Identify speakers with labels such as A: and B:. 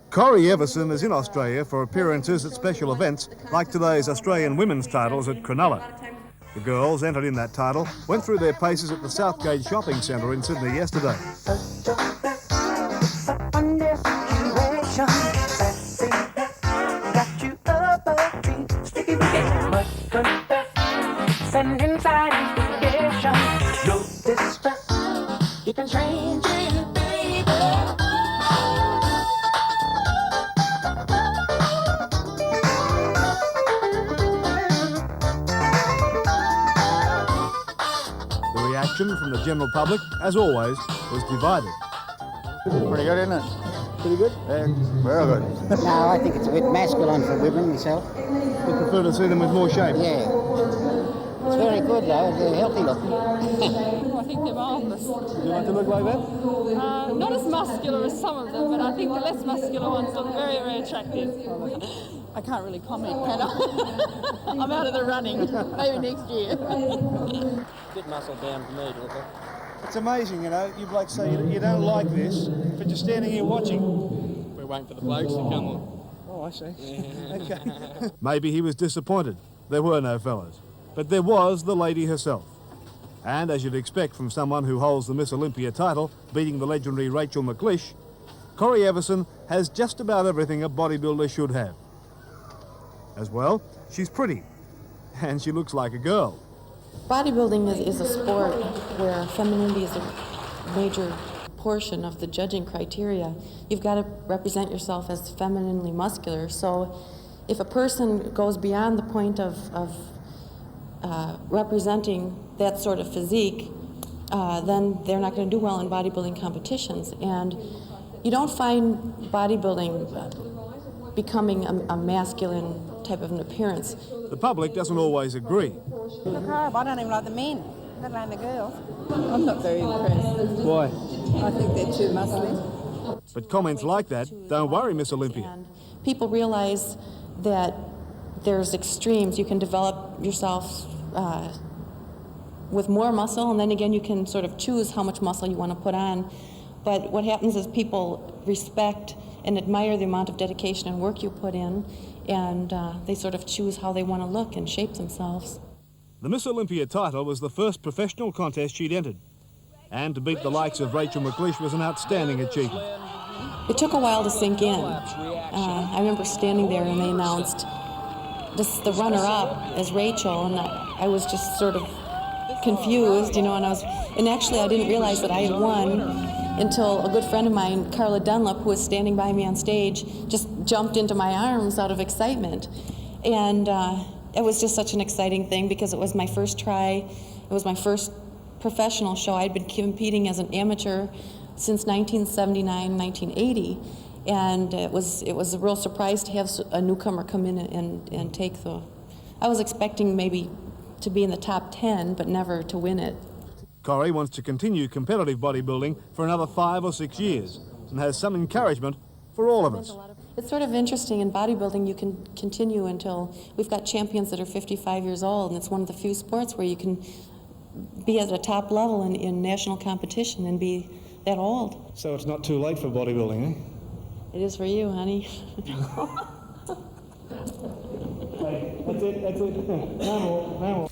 A: Corrie Everson is in Australia for appearances at special events like today's Australian women's titles at Cronulla. The girls entered in that title went through their paces at the Southgate Shopping Centre in Sydney yesterday. The reaction from the general public, as always, was divided.
B: Pretty good, isn't it?
A: Pretty good?
B: Yeah, very good.
C: No, I think it's a bit masculine for women myself.
A: You prefer to see them with more shape?
C: Yeah. It's very good though, they're healthy looking.
D: I think they're marvellous.
A: Do you want to look like that?
D: Not as muscular as some of them, but I think the less muscular ones look very, very attractive. I can't really comment, can I? I'm out of the running. Maybe next year.
E: Bit muscle down for me to look at.
A: It's amazing, you know, you blokes say you don't like this, but you're standing here watching.
E: We're waiting for the blokes to come on.
A: Oh, I see. Okay. Maybe he was disappointed. There were no fellas. But there was the lady herself. And as you'd expect from someone who holds the Miss Olympia title, beating the legendary Rachel McLeish, Corrie Everson has just about everything a bodybuilder should have. As well, she's pretty, and she looks like a girl.
F: Bodybuilding is a sport where femininity is a major portion of the judging criteria. You've got to represent yourself as femininely muscular. So if a person goes beyond the point of representing that sort of physique, then they're not going to do well in bodybuilding competitions. And you don't find bodybuilding becoming a masculine type of an appearance.
A: The public doesn't always agree.
G: Look her up, I don't even like the men, let alone the girls.
D: I'm not very impressed.
A: Why?
D: I think they're too muscly.
A: But comments like that don't worry Miss Olympia.
F: And people realize that there's extremes. You can develop yourself with more muscle, and then again you can sort of choose how much muscle you want to put on. But what happens is people respect and admire the amount of dedication and work you put in, and they sort of choose how they want to look and shape themselves.
A: The Miss Olympia title was the first professional contest she'd entered. And to beat the likes of Rachel McLeish was an outstanding achievement.
F: It took a while to sink in. I remember standing there and they announced the runner-up as Rachel, and I was just sort of confused, you know, and actually I didn't realize that I had won until a good friend of mine, Carla Dunlop, who was standing by me on stage, just jumped into my arms out of excitement. And it was just such an exciting thing because it was my first try. It was my first professional show. I'd been competing as an amateur since 1979, 1980. And it was a real surprise to have a newcomer come in and take the... I was expecting maybe to be in the top 10, but never to win it.
A: Corrie wants to continue competitive bodybuilding for another 5 or 6 years and has some encouragement for all of us.
F: It's sort of interesting. In bodybuilding, you can continue until we've got champions that are 55 years old, and it's one of the few sports where you can be at a top level in national competition and be that old.
A: So it's not too late for bodybuilding, eh?
F: It is for you, honey.
A: Hey, that's it. No more.